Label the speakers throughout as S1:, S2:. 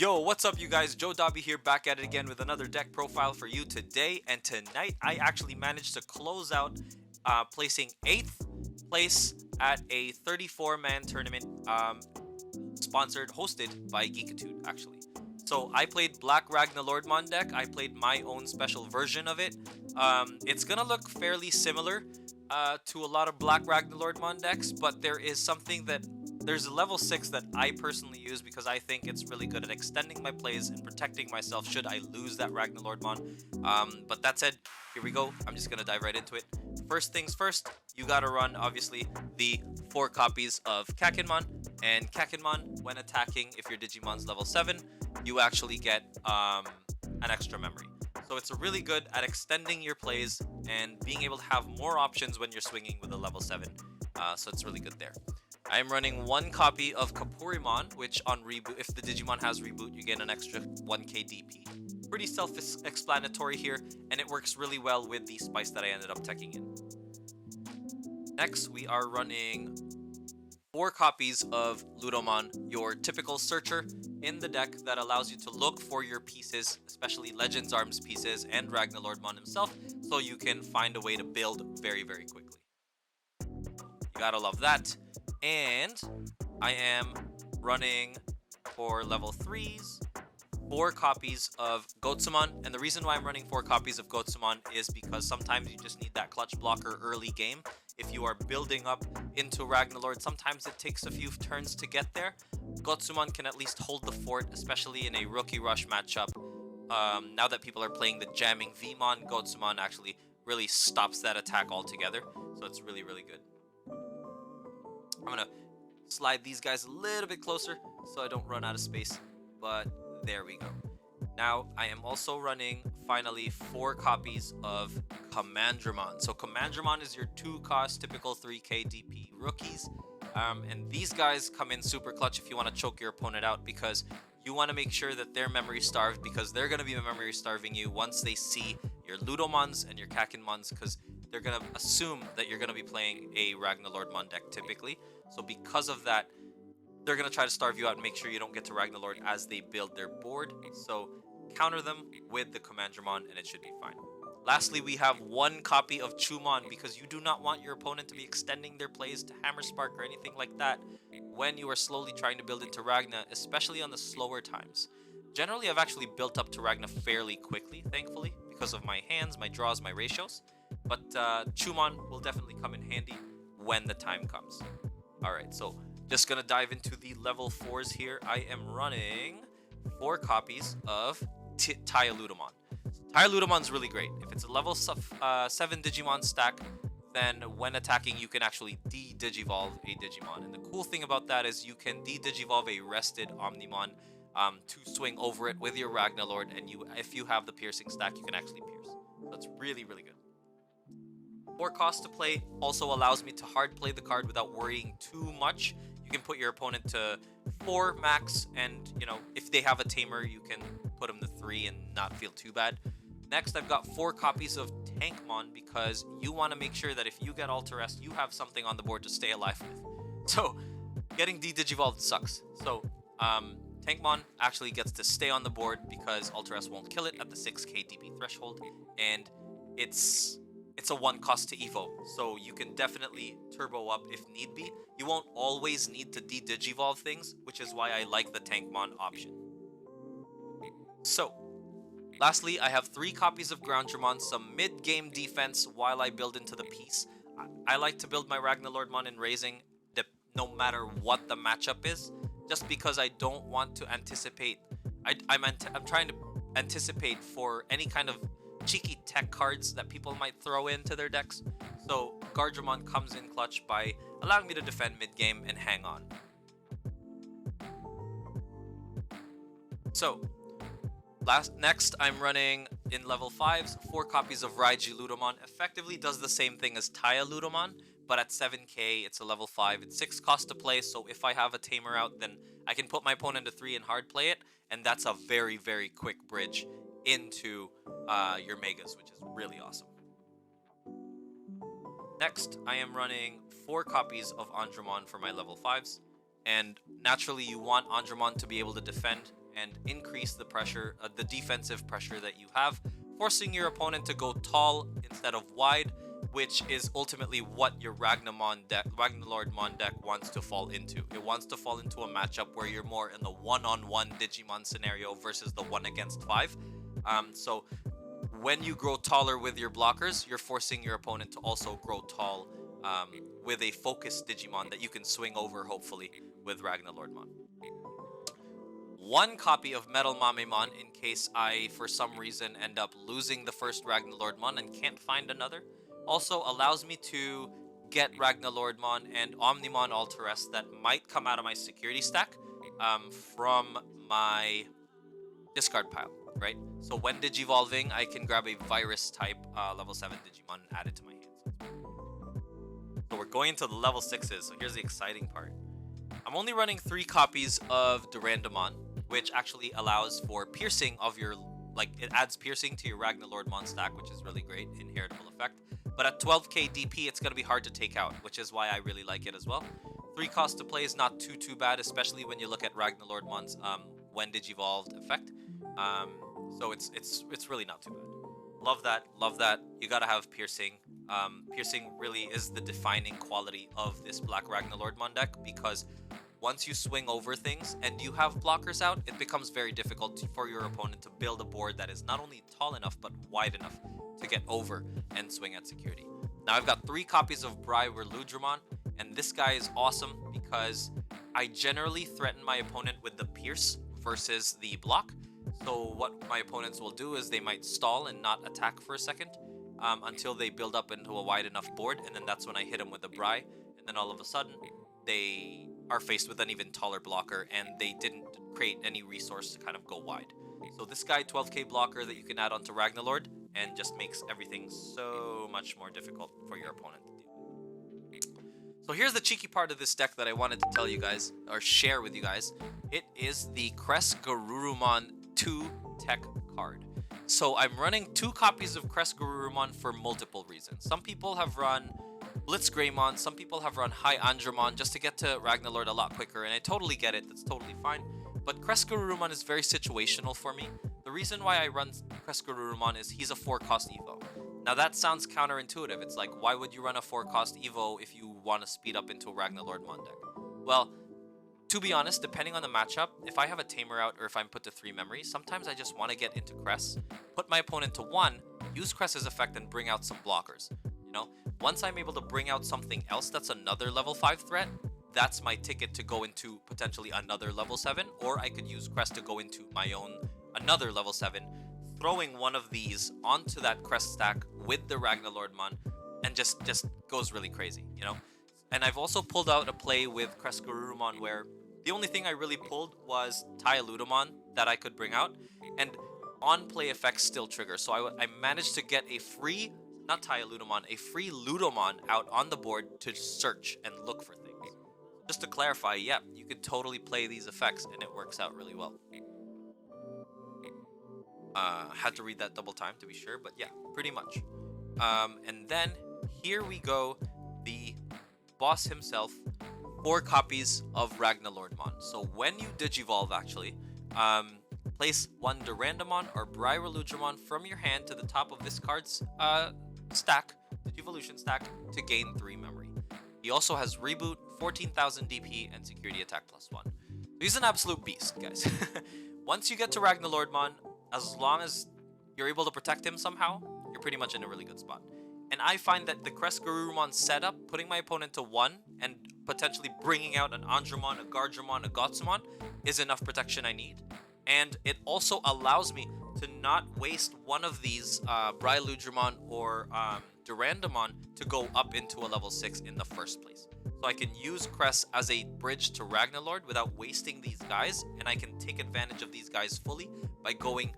S1: Yo, what's up you guys? Joe Dobby here, back at it again with another deck profile for you today. And tonight I actually managed to close out placing 8th place at a 34-man tournament hosted by Geekitude actually. So I played Black Ragnaloardmon deck. I played my own special version of it. It's gonna look fairly similar to a lot of Black Ragnaloardmon decks, but there's a level 6 that I personally use because I think it's really good at extending my plays and protecting myself should I lose that Ragnaloardmon. But that said, here we go. I'm just gonna dive right into it. First things first, you gotta run obviously the 4 copies of Kakinmon. And Kakinmon, when attacking, if your Digimon's level 7, you actually get an extra memory. So it's really good at extending your plays and being able to have more options when you're swinging with a level 7. So it's really good there. I'm running 1 copy of Kapurimon, which on reboot, if the Digimon has reboot, you get an extra 1k DP. Pretty self-explanatory here, and it works really well with the spice that I ended up teching in. Next, we are running 4 copies of Ludomon, your typical searcher in the deck that allows you to look for your pieces, especially Legends Arms pieces and Ragnaloardmon himself, so you can find a way to build very, very quickly. You gotta love that. And I am running for level 3s 4 copies of Gotsumon, and the reason why I'm running 4 copies of Gotsumon is because sometimes you just need that clutch blocker early game. If you are building up into Ragnalord, sometimes it takes a few turns to get there. Gotsumon can at least hold the fort, especially in a rookie rush matchup. Now that people are playing the jamming Vmon, Gotsumon actually really stops that attack altogether, so it's really, really good. I'm gonna slide these guys a little bit closer so I don't run out of space, but there we go. Now I am also running finally 4 copies of Commandramon. So Commandramon is your 2-cost typical 3k DP rookies, and these guys come in super clutch if you want to choke your opponent out, because you want to make sure that they're memory starved, because they're going to be memory starving you once they see your Ludomons and your Kakinmons, because they're going to assume that you're going to be playing a Ragnaloardmon deck typically. So because of that, they're going to try to starve you out and make sure you don't get to Ragnalord as they build their board. So counter them with the Commandramon and it should be fine. Lastly, we have 1 copy of Chumon, because you do not want your opponent to be extending their plays to Hammer Spark or anything like that when you are slowly trying to build into Ragna, especially on the slower times. Generally, I've actually built up to Ragna fairly quickly, thankfully, because of my hands, my draws, my ratios. But Chumon will definitely come in handy when the time comes. Alright, so just gonna dive into the level 4s here. I am running 4 copies of Tyaludamon. Tyaludamon is really great. If it's a level 7 Digimon stack, then when attacking you can actually de-digivolve a Digimon. And the cool thing about that is you can de-digivolve a rested Omnimon to swing over it with your Ragnalord, and if you have the piercing stack, you can actually pierce. So that's really, really good. 4 cost to play also allows me to hard play the card without worrying too much. You can put your opponent to 4 max, and if they have a tamer, you can put them to 3 and not feel too bad. Next, I've got 4 copies of Tankmon, because you want to make sure that if you get Alter Rest, you have something on the board to stay alive with. So getting de-digivolved sucks. So Tankmon actually gets to stay on the board because Alter Rest won't kill it at the 6k DP threshold, and it's a 1 cost to evo, so you can definitely turbo up if need be. You won't always need to de-digivolve things, which is why I like the Tankmon option. So lastly, I have 3 copies of Groundramon, some mid-game defense while I build into the piece. I like to build my Ragnaloardmon in raising no matter what the matchup is, just because I don't want to anticipate. I'm trying to anticipate for any kind of cheeky tech cards that people might throw into their decks. So Guardramon comes in clutch by allowing me to defend mid-game and hang on. So next, I'm running in level 5s 4 copies of Raiji Ludomon. Effectively does the same thing as Taya Ludomon, but at 7k, it's a level 5. It's 6 cost to play, so if I have a tamer out, then I can put my opponent to 3 and hard play it, and that's a very, very quick bridge into your Megas, which is really awesome. Next, I am running 4 copies of Andramon for my level 5s. And naturally, you want Andramon to be able to defend and increase the pressure, the defensive pressure that you have, forcing your opponent to go tall instead of wide, which is ultimately what your Ragnaloardmon deck wants to fall into. It wants to fall into a matchup where you're more in the one-on-one Digimon scenario versus the 1 against 5. So when you grow taller with your blockers, you're forcing your opponent to also grow tall with a focused Digimon that you can swing over, hopefully, with Ragnaloardmon. One copy of Metal Mamemon in case I, for some reason, end up losing the first Ragnaloardmon and can't find another. Also allows me to get Ragnaloardmon and Omnimon Alteress that might come out of my security stack from my discard pile, right? So when Digivolving, I can grab a virus type level 7 Digimon and add it to my hands. So we're going into the level 6s, so here's the exciting part. I'm only running 3 copies of Durandamon, which actually allows for piercing of your, like, it adds piercing to your Ragnaloardmon stack, which is really great, inheritable effect. But at 12k DP, it's going to be hard to take out, which is why I really like it as well. 3 cost to play is not too bad, especially when you look at Ragnaloardmon's when Digivolved effect. So it's really not too bad. Love that. You gotta have piercing. Piercing really is the defining quality of this Black Ragnaloardmon deck, because once you swing over things and you have blockers out, it becomes very difficult for your opponent to build a board that is not only tall enough but wide enough to get over and swing at security. Now I've got 3 copies of Ragnaloardmon, and this guy is awesome because I generally threaten my opponent with the pierce versus the block. So what my opponents will do is they might stall and not attack for a second until they build up into a wide enough board, and then that's when I hit them with the Bri, and then all of a sudden they are faced with an even taller blocker and they didn't create any resource to kind of go wide. So this guy, 12k blocker that you can add onto Ragnalord, and just makes everything so much more difficult for your opponent to deal with. So here's the cheeky part of this deck that I wanted to tell you guys, or share with you guys. It is the Ragnaloardmon 2 tech card. So I'm running 2 copies of Ragnaloardmon for multiple reasons. Some people have run Blitzgreymon, some people have run High Andromon just to get to Ragnalord a lot quicker, and I totally get it, that's totally fine. But Ragnaloardmon is very situational for me. The reason why I run Ragnaloardmon is he's a 4-cost Evo. Now that sounds counterintuitive. It's like, why would you run a 4-cost Evo if you want to speed up into a Ragnaloardmon deck? Well, to be honest, depending on the matchup, if I have a Tamer out or if I'm put to 3 memory, sometimes I just want to get into Cress, put my opponent to 1, use Cress's effect, and bring out some blockers. You know, once I'm able to bring out something else that's another level 5 threat, that's my ticket to go into potentially another level 7, or I could use Crest to go into my own another level 7, throwing one of these onto that Crest stack with the Ragnaloardmon, and just goes really crazy, you know? And I've also pulled out a play with Ragnaloardmon where the only thing I really pulled was Dialudamon that I could bring out, and on-play effects still trigger. So I managed to get a free, not Dialudamon, a free Ludomon out on the board to search and look for things. Just to clarify, yeah, you could totally play these effects and it works out really well. Had to read that double time to be sure, but yeah, pretty much. And then here we go, the boss himself, 4 copies of Ragnaloardmon. So when you Digivolve, actually, place 1 Durandamon or Ragnaloardmon from your hand to the top of this card's stack, Digivolution stack, to gain 3 memory. He also has Reboot, 14,000 DP, and Security Attack +1. So he's an absolute beast, guys. Once you get to Ragnaloardmon, as long as you're able to protect him somehow, you're pretty much in a really good spot. And I find that the Ragnaloardmon setup, putting my opponent to 1 and potentially bringing out an Andromon, a Gardramon, a Gotsumon, is enough protection I need. And it also allows me to not waste one of these Ragnaloardmon or Durandamon to go up into a level 6 in the first place. So I can use Cress as a bridge to Ragnalord without wasting these guys, and I can take advantage of these guys fully by going,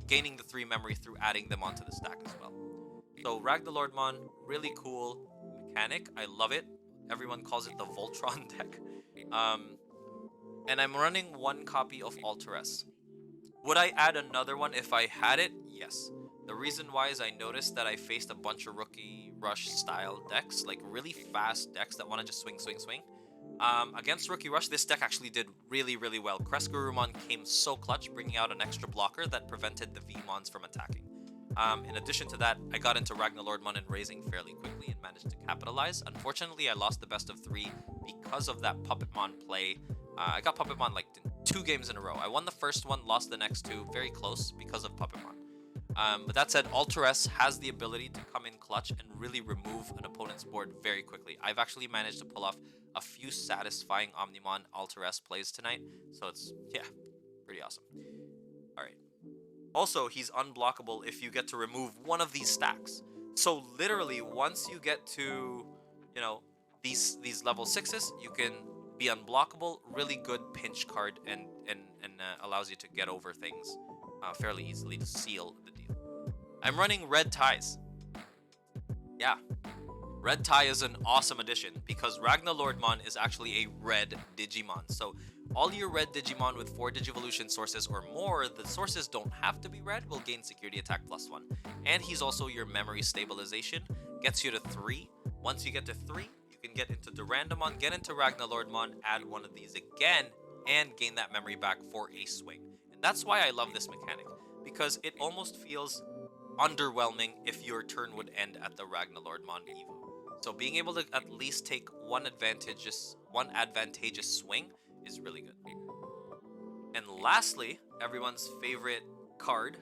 S1: gaining the 3 memory through adding them onto the stack as well. So Ragnaloardmon, really cool mechanic. I love it. Everyone calls it the Voltron deck. And I'm running 1 copy of Alteress. Would I add another one if I had it? Yes. The reason why is I noticed that I faced a bunch of Rookie Rush style decks, like really fast decks that want to just swing. Against Rookie Rush, this deck actually did really, really well. Ragnaloardmon came so clutch, bringing out an extra blocker that prevented the V-Mons from attacking. In addition to that, I got into Ragnaloardmon and raising fairly quickly and managed to capitalize. Unfortunately, I lost the best of 3 because of that Puppetmon play. I got Puppetmon like 2 games in a row. I won the first one, lost the next 2, very close because of Puppetmon. But that said, Alter S has the ability to come in clutch and really remove an opponent's board very quickly. I've actually managed to pull off a few satisfying Omnimon Alter S plays tonight, so it's, yeah, pretty awesome. Alright. Also, he's unblockable if you get to remove one of these stacks. So literally, once you get to, you know, these level 6s, you can be unblockable, really good pinch card, and allows you to get over things fairly easily to seal the deal. I'm running red ties. Yeah, red tie is an awesome addition because Ragnaloardmon is actually a red Digimon. So all your red Digimon with 4 Digivolution sources or more, the sources don't have to be red, will gain security attack +1. And he's also your memory stabilization, gets you to 3. Once you get to 3, you can get into Durandamon, get into Ragnaloardmon, add one of these again, and gain that memory back for a swing. And that's why I love this mechanic, because it almost feels underwhelming if your turn would end at the Ragnaloardmon Evo. So being able to at least take one advantageous swing is really good. And lastly, everyone's favorite card,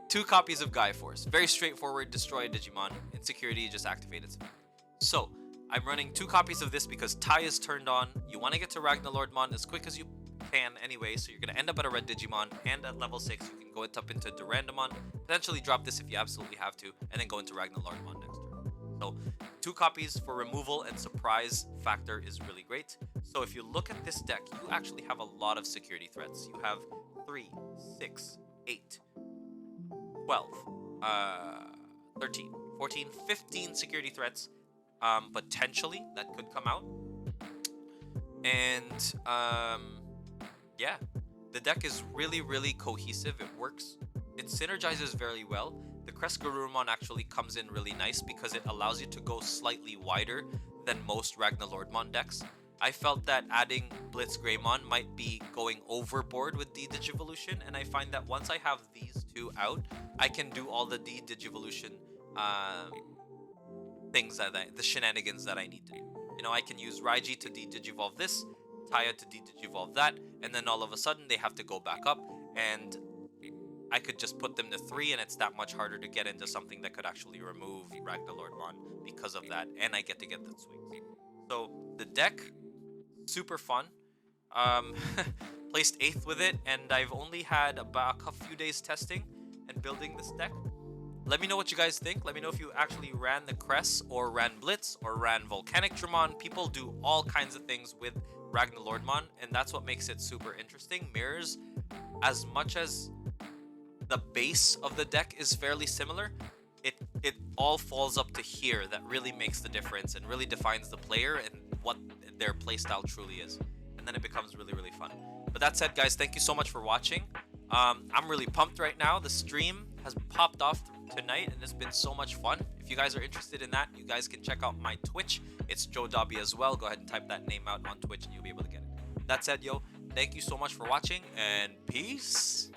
S1: 2 copies of Gaia Force. Very straightforward, destroy a Digimon. Insecurity, just activate it. So I'm running 2 copies of this because tie is turned on. You want to get to Ragnaloardmon as quick as you can anyway, so you're going to end up at a red Digimon, and at level 6 you can go up into Durandamon, potentially drop this if you absolutely have to, and then go into Ragnaloardmon next turn. So 2 copies for removal and surprise factor is really great. So if you look at this deck, you actually have a lot of security threats. You have 3, 6, 8, 12, 13, 14, 15 security threats potentially that could come out. And yeah, the deck is really, really cohesive. It works. It synergizes very well. The Ragnaloardmon actually comes in really nice because it allows you to go slightly wider than most Ragnaloardmon decks. I felt that adding Blitz Greymon might be going overboard with D-Digivolution, and I find that once I have these 2 out, I can do all the D-Digivolution things, the shenanigans that I need to do. You know, I can use Raiji to D-Digivolve this, Taya to D-Digivolve that, and then all of a sudden they have to go back up, and I could just put them to 3, and it's that much harder to get into something that could actually remove Ragnaloardmon because of that, and I get to get the swings. So the deck, super fun. Placed 8th with it, and I've only had about a few days testing and building this deck. Let me know what you guys think. Let me know if you actually ran the Cress or ran Blitz or ran Volcanic Dramon. People do all kinds of things with Ragnaloardmon, and that's what makes it super interesting. Mirrors, as much as the base of the deck is fairly similar, it all falls up to here that really makes the difference and really defines the player and what their playstyle truly is. And then it becomes really, really fun. But that said, guys, thank you so much for watching. I'm really pumped right now. The stream has popped off tonight, and it's been so much fun. If you guys are interested in that, you guys can check out my Twitch. It's Joe Dobby as well. Go ahead and type that name out on Twitch, and you'll be able to get it. That said, yo, thank you so much for watching, and peace.